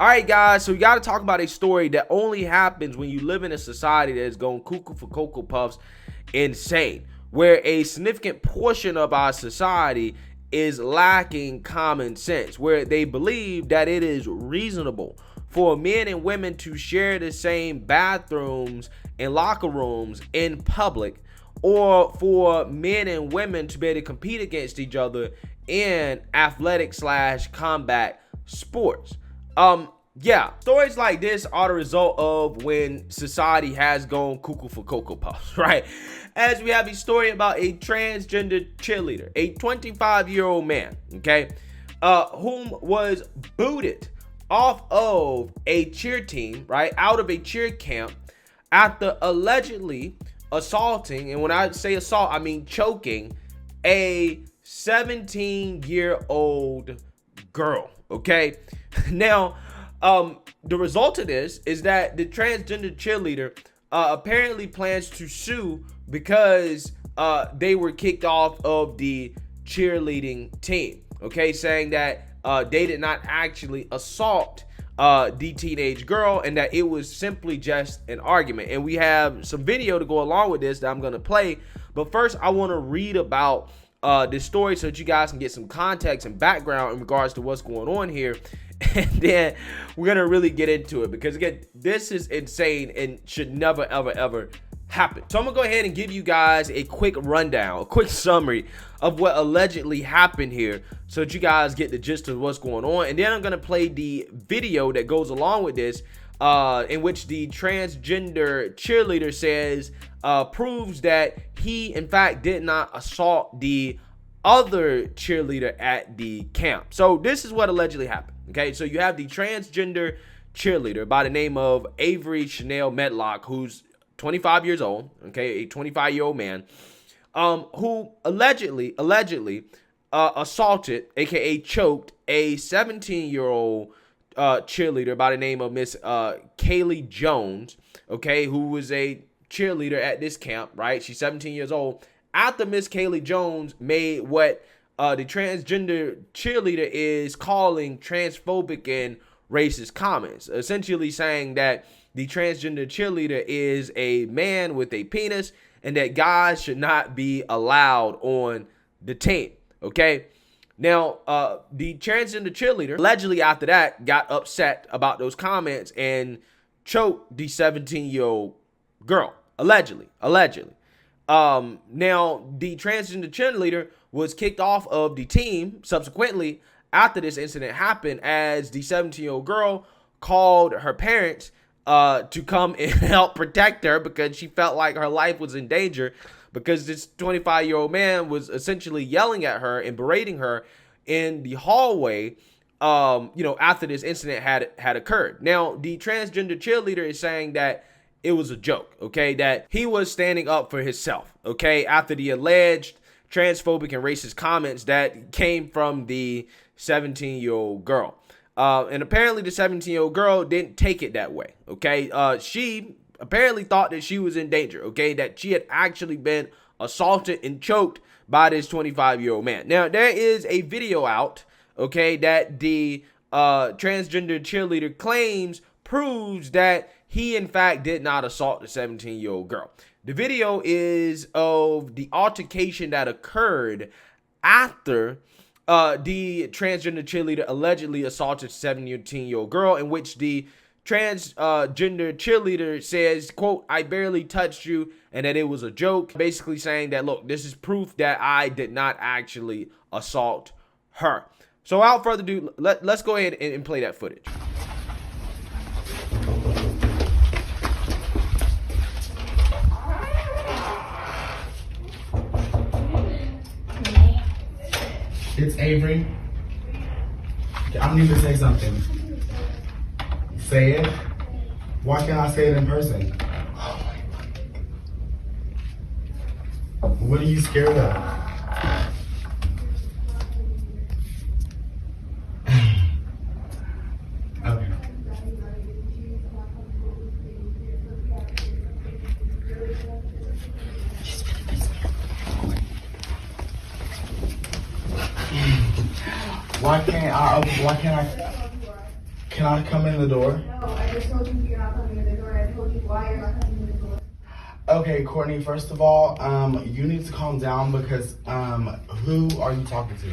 All right, guys, so we got to talk about a story that only happens when you live in a society that is going cuckoo for Cocoa Puffs insane, where a significant portion of our society is lacking common sense, where they believe that it is reasonable for men and women to share the same bathrooms and locker rooms in public, or for men and women to be able to compete against each other in athletic slash combat sports. Yeah, stories like this are the result of when society has gone cuckoo for Cocoa Puffs, right? As we have a story about a transgender cheerleader, a 25-year-old man, okay, whom was booted off of a cheer team, right, out of a cheer camp after allegedly assaulting, and when I say assault, I mean choking, a 17-year-old girl, okay? Now, the result of this is that the transgender cheerleader apparently plans to sue because they were kicked off of the cheerleading team, okay, saying that they did not actually assault the teenage girl and that it was simply just an argument. And we have some video to go along with this that I'm going to play, but first I want to read about this story so that you guys can get some context and background in regards to what's going on here. And then we're gonna really get into it, because again, this is insane and should never ever happen. So I'm gonna go ahead and give you guys a quick rundown, a quick summary of what allegedly happened here, so that you guys get the gist of what's going on. And then I'm gonna play the video that goes along with this, in which the transgender cheerleader says proves that he in fact did not assault the other cheerleader at the camp. So this is what allegedly happened. Okay, so you have the transgender cheerleader by the name of Avery Chanel Medlock, who's 25 years old, okay, a 25-year-old man, who allegedly assaulted, aka choked, a 17-year-old cheerleader by the name of Miss Kaylee Jones, okay, who was a cheerleader at this camp, right? She's 17 years old. After Miss Kaylee Jones made what the transgender cheerleader is calling transphobic and racist comments, essentially saying that the transgender cheerleader is a man with a penis and that guys should not be allowed on the team, okay? Now, the transgender cheerleader allegedly after that got upset about those comments and choked the 17-year-old girl, allegedly. Now, the transgender cheerleader was kicked off of the team subsequently after this incident happened, as the 17-year-old girl called her parents to come and help protect her because she felt like her life was in danger, because this 25-year-old man was essentially yelling at her and berating her in the hallway, after this incident had occurred. Now, the transgender cheerleader is saying that it was a joke, okay, that he was standing up for himself, okay, after the alleged transphobic and racist comments that came from the 17-year-old girl. And apparently the 17-year-old girl didn't take it that way, okay? She apparently thought that she was in danger, okay, that she had actually been assaulted and choked by this 25-year-old man. Now, there is a video out, okay, that the transgender cheerleader claims proves that he in fact did not assault the 17-year-old girl. The video is of the altercation that occurred after the transgender cheerleader allegedly assaulted 17-year-old girl, in which the transgender cheerleader says, quote, "I barely touched you," and that it was a joke, basically saying that, look, this is proof that I did not actually assault her. So without further ado, let's go ahead and play that footage. It's Avery. I need to say something. Say it. Why can't I say it in person? What are you scared of? Okay. Why can't I? Can I come in the door? No, I just told you you're not coming in the door. I told you why you're not coming in the door. Okay, Courtney, first of all, you need to calm down because, who are you talking to?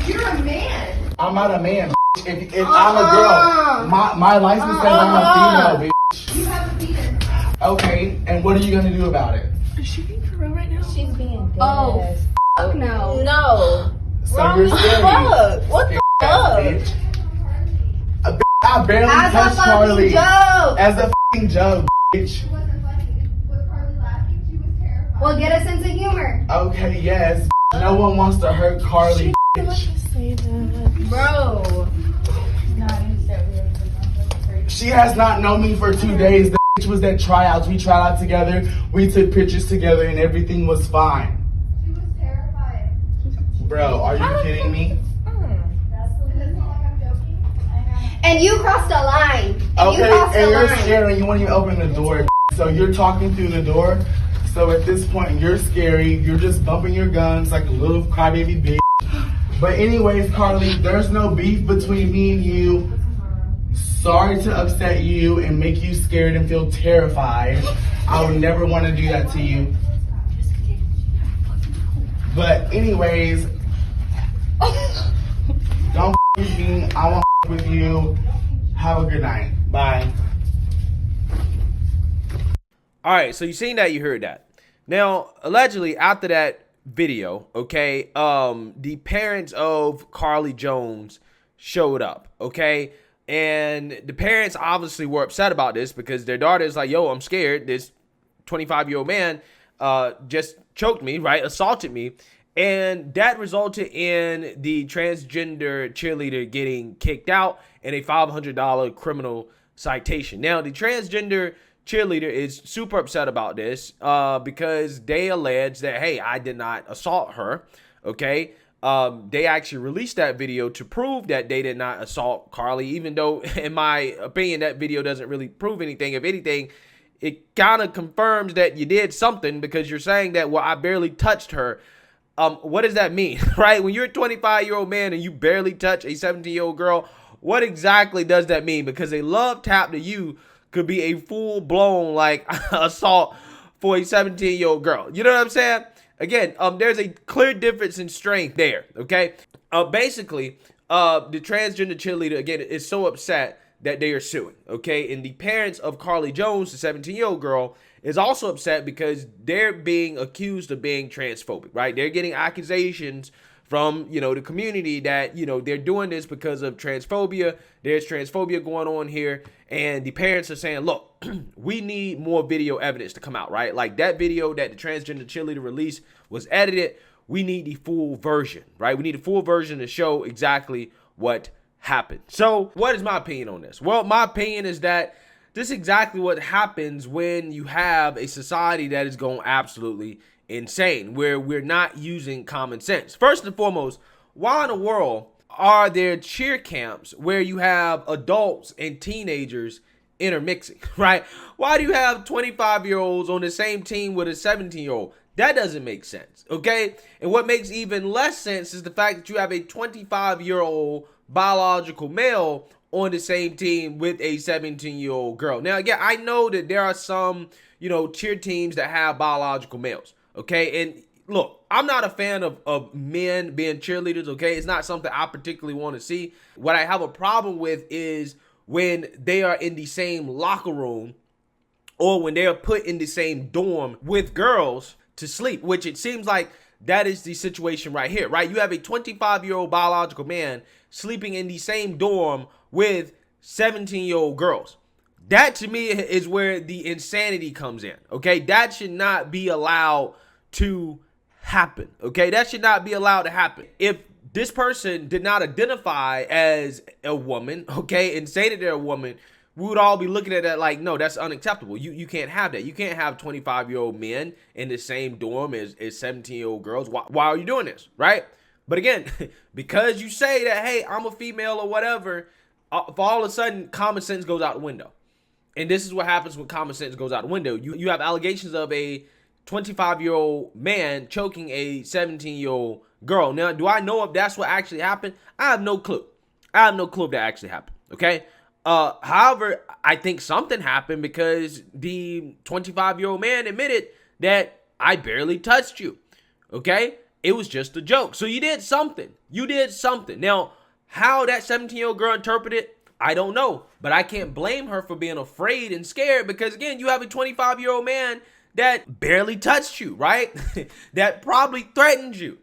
You're a man. I'm not a man, bitch. If I'm a girl, my license says I'm a female, bitch. You have a penis. Okay, and what are you gonna do about it? Is she being for real right now? She's being dead. Oh, fuck no. No. So you're scary. Fuck. What the fuck? Bitch. I barely As a touched fucking Carly. joke. As a fucking joke, bitch. It wasn't funny. Was Carly laughing? She was terrified. Well, get a sense of humor. Okay, yes. No one wants to hurt Carly, bitch. Bro. She has not known me for 2 days. The bitch was at tryouts. We tried out together. We took pictures together and everything was fine. She was terrified. Bro, are you kidding me? Does it sound like I'm joking? And you crossed a line. Okay, and you're scared and you won't even open the door. So you're talking through the door. So at this point, you're scary. You're just bumping your guns like a little crybaby bitch. But anyways, Carly, there's no beef between me and you. Sorry to upset you and make you scared and feel terrified. I would never want to do that to you. But anyways, don't with me. I won't with you. Have a good night. Bye. All right, so you seen that, you heard that. Now, allegedly, after that video, okay, the parents of Carly Jones showed up, okay? And the parents obviously were upset about this because their daughter is like, yo, I'm scared. This 25-year-old man just choked me, right? Assaulted me. And that resulted in the transgender cheerleader getting kicked out and a $500 criminal citation. Now, the transgender cheerleader is super upset about this because they allege that, hey, I did not assault her, okay? They actually released that video to prove that they did not assault Carly, even though, in my opinion, that video doesn't really prove anything. If anything, it kind of confirms that you did something because you're saying that, well, I barely touched her. What does that mean, right? When you're a 25-year-old man and you barely touch a 17-year-old girl, what exactly does that mean? Because a love tap to you could be a full-blown, like, assault for a 17-year-old girl. You know what I'm saying? Again, there's a clear difference in strength there, okay? Basically, the transgender cheerleader, again, is so upset that they are suing, okay? And the parents of Carly Jones, the 17-year-old girl, is also upset because they're being accused of being transphobic, right? They're getting accusations from, the community that, they're doing this because of transphobia. There's transphobia going on here. And the parents are saying, look, we need more video evidence to come out, right? Like that video that the transgender cheerleader released was edited. We need the full version, right? We need a full version to show exactly what happened. So what is my opinion on this? Well, my opinion is that this is exactly what happens when you have a society that is going absolutely insane, where we're not using common sense. First and foremost, why in the world are there cheer camps where you have adults and teenagers intermixing, right? Why do you have 25-year-olds on the same team with a 17-year-old? That doesn't make sense, okay? And what makes even less sense is the fact that you have a 25-year-old biological male on the same team with a 17-year-old girl. Now, again, I know that there are some, cheer teams that have biological males, okay? And look, I'm not a fan of men being cheerleaders, okay? It's not something I particularly want to see. What I have a problem with is when they are in the same locker room or when they are put in the same dorm with girls to sleep, which it seems like that is the situation right here, right? You have a 25-year-old biological man sleeping in the same dorm with 17-year-old girls. That to me is where the insanity comes in, okay? That should not be allowed to happen, okay? That should not be allowed to happen. If this person did not identify as a woman, okay, and say that they're a woman, we would all be looking at that like, no, that's unacceptable. You can't have that. You can't have 25-year-old men in the same dorm as 17-year-old girls. Why are you doing this, right? But again, because you say that, hey, I'm a female or whatever, for all of a sudden, common sense goes out the window. And this is what happens when common sense goes out the window. You have allegations of a 25-year-old man choking a 17-year-old girl. Now, do I know if that's what actually happened? I have no clue. I have no clue if that actually happened, okay? However, I think something happened because the 25-year-old man admitted that I barely touched you, okay? It was just a joke. So you did something. You did something. Now, how that 17-year-old girl interpreted it, I don't know. But I can't blame her for being afraid and scared because, again, you have a 25-year-old man that barely touched you, right? That probably threatened you.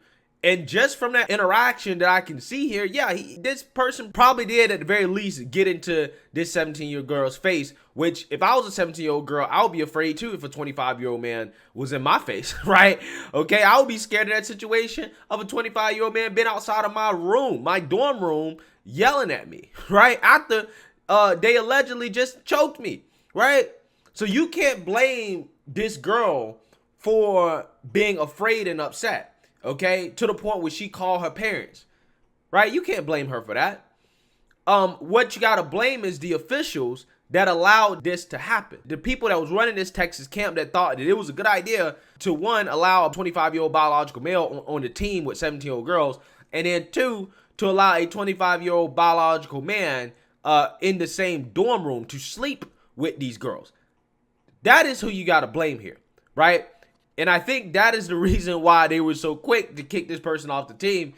And just from that interaction that I can see here, yeah, this person probably did at the very least get into this 17-year-old girl's face, which if I was a 17-year-old girl, I would be afraid too if a 25-year-old man was in my face, right? Okay, I would be scared of that situation of a 25-year-old man being outside of my room, my dorm room, yelling at me, right? After they allegedly just choked me, right? So you can't blame this girl for being afraid and upset. Okay, to the point where she called her parents, right? You can't blame her for that. What you gotta blame is the officials that allowed this to happen. The people that was running this Texas camp that thought that it was a good idea to, one, allow a 25-year-old biological male on the team with 17-year-old girls, and then two, to allow a 25-year-old biological man in the same dorm room to sleep with these girls. That is who you gotta blame here, right? And I think that is the reason why they were so quick to kick this person off the team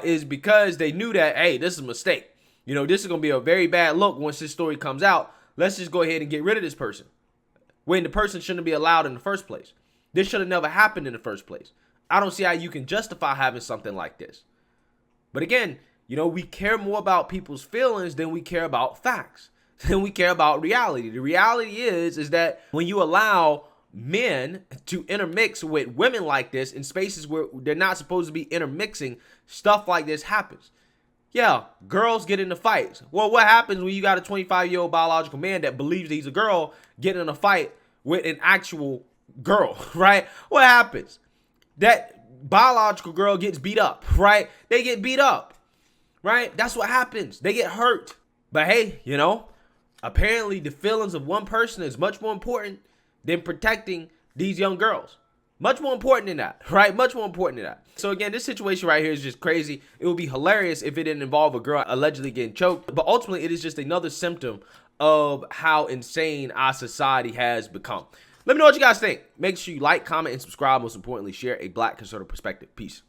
is because they knew that, hey, this is a mistake. You know, this is going to be a very bad look once this story comes out. Let's just go ahead and get rid of this person when the person shouldn't be allowed in the first place. This should have never happened in the first place. I don't see how you can justify having something like this. But again, you know, we care more about people's feelings than we care about facts. Than we care about reality. The reality is that when you allow men to intermix with women like this in spaces where they're not supposed to be intermixing, stuff like this happens. Yeah, girls get into fights. Well, what happens when you got a 25-year-old biological man that believes he's a girl getting in a fight with an actual girl, right? What happens? That biological girl gets beat up, right? They get beat up, right? That's what happens. They get hurt. But hey, you know, apparently the feelings of one person is much more important than protecting these young girls. Much more important than that, right? Much more important than that. So again, this situation right here is just crazy. It would be hilarious if it didn't involve a girl allegedly getting choked. But ultimately, it is just another symptom of how insane our society has become. Let me know what you guys think. Make sure you like, comment, and subscribe. Most importantly, share a Black conservative perspective. Peace.